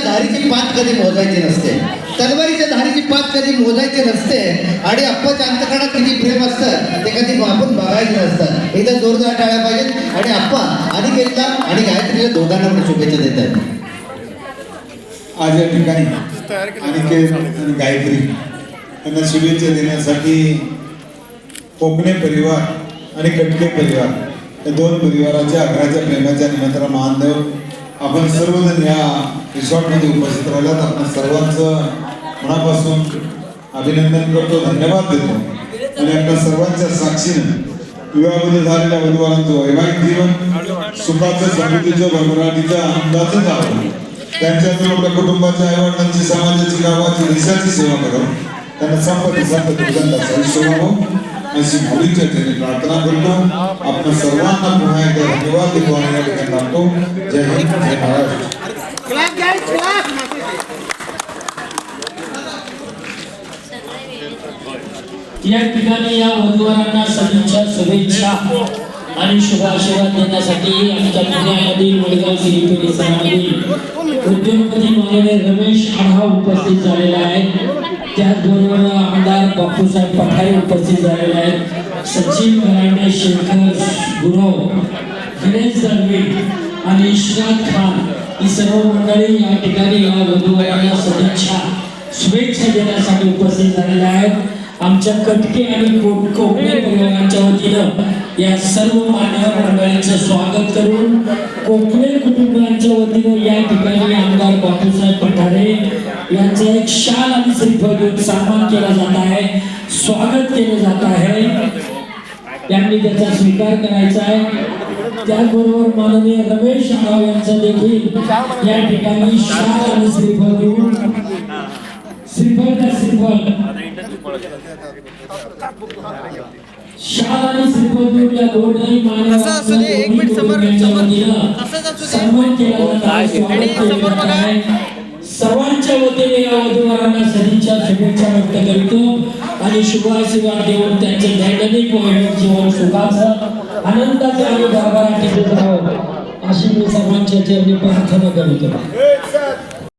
धारीची पात कधी मोजायची नसते, तलवारीच्या धारीची पात कधी मोजायची नसते आणि अप्पाच्या अंतकरणात किती प्रेम असतं ते कधी आपण बघायचं नसतं. एकदा जोरदार टाळ्या पाहिजेत आणि अप्पा अनिकेतला आणि गायत्रीला दोघांना पण शुभेच्छा देतात. आज या ठिकाणी अनिकेत आणि गायत्री यांना शुभेच्छा देण्यासाठी कोकणे परिवार आणि कटके परिवार या दोन परिवाराच्या अकराच्या प्रेमाच्या निमंत्रण मानदेव आपण सर्वजण या रिसॉर्टमध्ये उपस्थित राहिलात. आपण सर्वांचं मनापासून अभिनंदन करतो, धन्यवाद देतो आणि आपल्या सर्वांच्या साक्षीनं विवाहामध्ये झालेल्या वधूवरांचं वैवाहिक जीवन सुखाचं, समृद्धीचं, भरभराटीचं, आनंदाचं जावं. त्यांच्यातून आपल्या कुटुंबाच्या, आईवडिलांची, समाजाची, गावाची, देशाची सेवा करून त्यांना संपत्ती दुर्गंधाचं आयुष्य व्हावं अशी मुलींच्या ठिकाणी प्रार्थना करतो. आपण सर्वांना पुन्हा एकदा धन्यवाद देतो आणि या ठिकाणी लागतो. जय हिंद, जय महाराष्ट्र. या ठिकाणी या वधूवरांना सदिच्छा, शुभेच्छा आणि शुभ आशीर्वाद देण्यासाठी आमच्या पुण्यामधील वडगाव सिरी परिसरामधील उद्योगपती माननीय रमेश आढाव उपस्थित झालेला आहे. त्याचबरोबर आमदार बापूसाहेब पठारे उपस्थित झालेले आहेत. सचिन मराठे, शेखर गुरव, गणेश दळवी आणि इशरात खान ही सर्व मंडळी या ठिकाणी या वधूवरांना सदिच्छा, शुभेच्छा देण्यासाठी उपस्थित झालेले आहेत. आमच्या कटके आणि कोकणे परिवाराच्या वतीनं या सर्व मान्यवर मंडळींचं स्वागत करून कोकणे कुटुंबांच्या वतीनं या ठिकाणी आमदार बापूसाहेब पठारे यांचा एक शाल आणि श्रीफळ देऊन सन्मान केला जात आहे, स्वागत केले जात आहे. त्यांनी त्याचा स्वीकार करायचा आहे. त्याचबरोबर माननीय रमेश आढाव यांचा देखील या ठिकाणी शाल आणि श्रीफळ देऊन शाल आणि श्रीफळ देऊन या दोन्ही मान्यवरांचा सन्मान केला जात आहे. सर्वांच्या वतीने या वधूवरांना सदिच्छा, शुभेच्छा व्यक्त करतो आणि शुभ आशीर्वाद देऊन त्यांचे दैनंदिन वैवाहिक जीवन सुखाचं, आनंदाचं आणि भरभराटीचं राहावं अशी मी सर्वांच्या चरणी प्रार्थना करतो.